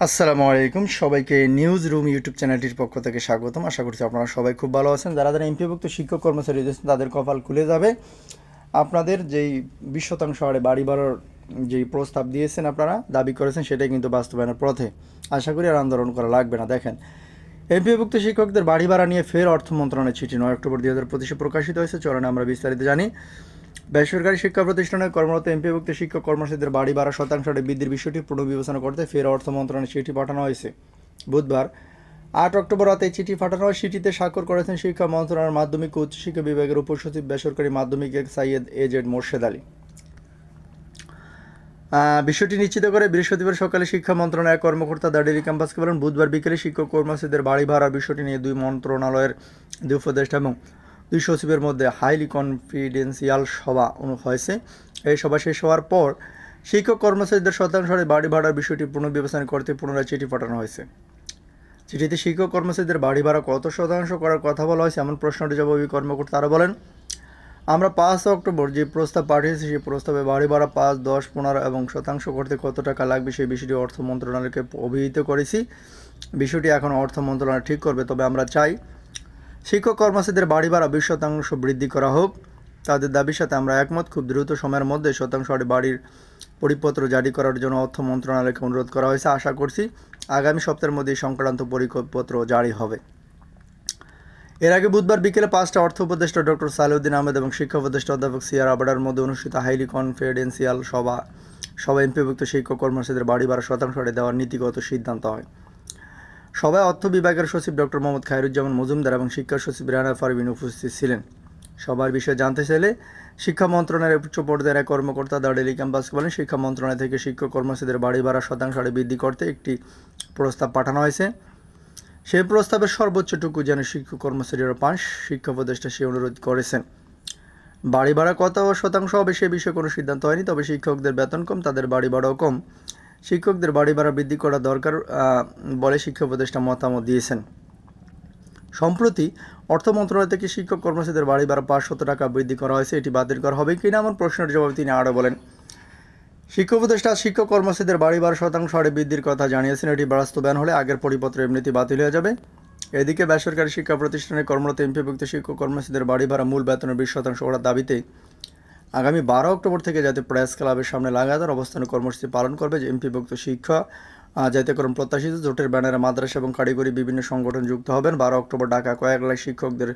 আসসালামু আলাইকুম সবাইকে নিউজ রুম ইউটিউব চ্যানেলটির পক্ষ থেকে স্বাগতম। আশা করছি আপনারা সবাই খুব ভালো আছেন। যারা যারা এমপিভুক্ত শিক্ষক কর্মচারী রয়েছেন তাদের কপাল খুলে যাবে। আপনাদের যেই 20% হারে বাড়ি বাড়ার যেই প্রস্তাব দিয়েছেন আপনারা দাবি করেছেন সেটাই কিন্তু বাস্তবায়নের পথে। আশা করি আর আন্দোলন করা লাগবে না। দেখেন, এমপিভুক্ত শিক্ষকদের বাড়ি ভাড়া নিয়ে ফের অর্থ মন্ত্রণালয়ের চিঠি 9 অক্টোবর 2025 প্রকাশিত হয়েছে। চলুন আমরা বিস্তারিত জানি। বেসরকারি শিক্ষা প্রতিষ্ঠানে কর্মরত এমপিভুক্ত শিক্ষক কর্মচারীদের বাড়ি ভাড়া শতাংশ হারে বৃদ্ধির বিষয়টি পুনর্বিবেচনা করতে ফের অর্থ মন্ত্রণালয়ে চিঠি পাঠানো হয়েছে। বুধবার 8 অক্টোবর রাতে চিঠি পাঠানো হয়। চিঠিতে স্বাক্ষর করেছেন শিক্ষা মন্ত্রণালয়ের মাধ্যমিক ও উচ্চশিক্ষা বিভাগের উপসচিব বেসরকারি মাধ্যমিক সাইয়েদ এজেড মোর্শেদ আলী। বিষয়টি নিশ্চিত করে বৃহস্পতিবার সকালে শিক্ষা মন্ত্রণালয়ের কর্মকর্তা দাডেলি ক্যাম্পাসকে বলেন, বুধবার বিকেলে শিক্ষক কর্মচারীদের বাড়ি ভাড়ার বিষয়টি নিয়ে দুই মন্ত্রণালয়ের দুই উপদেষ্টা এবং দুই সচিবের মধ্যে হাইলি কনফিডেন্সিয়াল সভা হয়েছে। এই সভা শেষ হওয়ার পর শিক্ষক কর্মচারীদের শতাংশ হারে বাড়ি ভাড়ার বিষয়টি পুনর্বিবেচনা করতে পুনরায় চিঠি পাঠানো হয়েছে। চিঠিতে শিক্ষক কর্মচারীদের বাড়ি ভাড়া কত শতাংশ করার কথা বলা হয়েছে এমন প্রশ্নটি জবাবে কর্মকর্তা আরও বলেন, আমরা 5 অক্টোবর যে প্রস্তাব পাঠিয়েছি সেই প্রস্তাবে বাড়ি ভাড়া 5, 10, 15 এবং শতাংশ করতে কত টাকা লাগবে সেই বিষয়টি অর্থ মন্ত্রণালয়কে অভিহিত করেছি। বিষয়টি এখন অর্থ মন্ত্রণালয় ঠিক করবে। তবে আমরা চাই শিক্ষক কর্মচারীদের বাড়ি ভাড়া 20% বৃদ্ধি করা হোক। তাদের দাবির সাথে আমরা একমত। খুব দ্রুত সময়ের মধ্যে শতাংশ হারে বাড়ির পরিপত্র জারি করার জন্য অর্থ মন্ত্রণালয়কে অনুরোধ করা হয়েছে। আশা করছি আগামী সপ্তাহের মধ্যে এই সংক্রান্ত পরিপত্র জারি হবে। এর আগে বুধবার বিকেলে 5টা অর্থ উপদেষ্টা ডক্টর সালেউদ্দিন আহমেদ এবং শিক্ষা উপদেষ্টা অধ্যাপক সিআর আবাডার মধ্যে অনুষ্ঠিত হাইলি কনফিডেন্সিয়াল সভায় এমপিভুক্ত শিক্ষক কর্মচারীদের বাড়ি ভাড়া শতাংশ হারে দেওয়ার নীতিগত সিদ্ধান্ত হয়। সভায় অর্থ বিভাগের সচিব ডক্টর মোহাম্মদ খায়রুজ্জামান মজুমদার এবং শিক্ষা সচিব রানা পারভিন উপস্থিত ছিলেন। সবার বিষয়ে জানতে চাইলে শিক্ষা মন্ত্রণালয়ের উচ্চ পর্যায়ের এক কর্মকর্তা দাডেলি ক্যাম্পাসকে বলেন, শিক্ষা মন্ত্রণালয় থেকে শিক্ষক কর্মচারীদের বাড়ি ভাড়া শতাংশ হারে বৃদ্ধি করতে একটি প্রস্তাব পাঠানো হয়েছে। সেই প্রস্তাবের সর্বোচ্চটুকু যেন শিক্ষক কর্মচারীরা পান, শিক্ষা উপদেষ্টা সে অনুরোধ করেছেন। বাড়ি ভাড়া কত শতাংশ হবে সে বিষয়ে কোনো সিদ্ধান্ত হয়নি। তবে শিক্ষকদের বেতন কম, তাদের বাড়ি ভাড়াও কম। শিক্ষকদের বাড়ি ভাড়া বৃদ্ধি করা দরকার বলে শিক্ষা উপদেষ্টা মতামত দিয়েছেন। সম্প্রতি অর্থ মন্ত্রণালয় থেকে শিক্ষক কর্মচারীদের বাড়ি ভাড়া 500 টাকা বৃদ্ধি করা হয়েছে। এটি বাতিল করা হবে কিনা এমন প্রশ্নের জবাবে তিনি আরও বলেন, শিক্ষা উপদেষ্টা শিক্ষক কর্মচারীদের বাড়ি ভাড়া শতাংশ হারে বৃদ্ধির কথা জানিয়েছেন। এটি বাস্তবায়ন হলে আগের পরিপত্র এমনিতেই বাতিল হয়ে যাবে। এদিকে বেসরকারি শিক্ষা প্রতিষ্ঠানে কর্মরত এমপিভুক্ত শিক্ষক কর্মচারীদের বাড়ি ভাড়া মূল বেতনের 20% করার দাবিতে আগামী 12 অক্টোবর থেকে যাতে প্রেস ক্লাবের সামনে লাগাতার অবস্থানে কর্মসূচি পালন করবে যে এমপিভুক্ত শিক্ষা জাতীয়করণ প্রত্যাশিত জোটের ব্যানারে মাদ্রাসা এবং কারিগরি বিভিন্ন সংগঠন যুক্ত হবেন। 12 অক্টোবর ঢাকা কয়েক লাখ শিক্ষকদের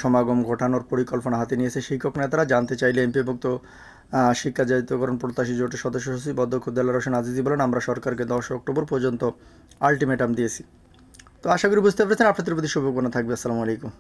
সমাগম ঘটানোর পরিকল্পনা হাতে নিয়েছে শিক্ষক নেতারা। জানতে চাইলে এমপিভুক্ত শিক্ষা জাতীয়করণ প্রত্যাশী জোটের সদস্য সচিব অধ্যক্ষ দেলোয়ার হোসেন আজিজি বলেন, আমরা সরকারকে 10 অক্টোবর পর্যন্ত আলটিমেটাম দিয়েছি। তো আশা করি বুঝতে পেরেছেন। আপনাদের প্রতি শুভকামনা থাকবে। আসসালামু আলাইকুম।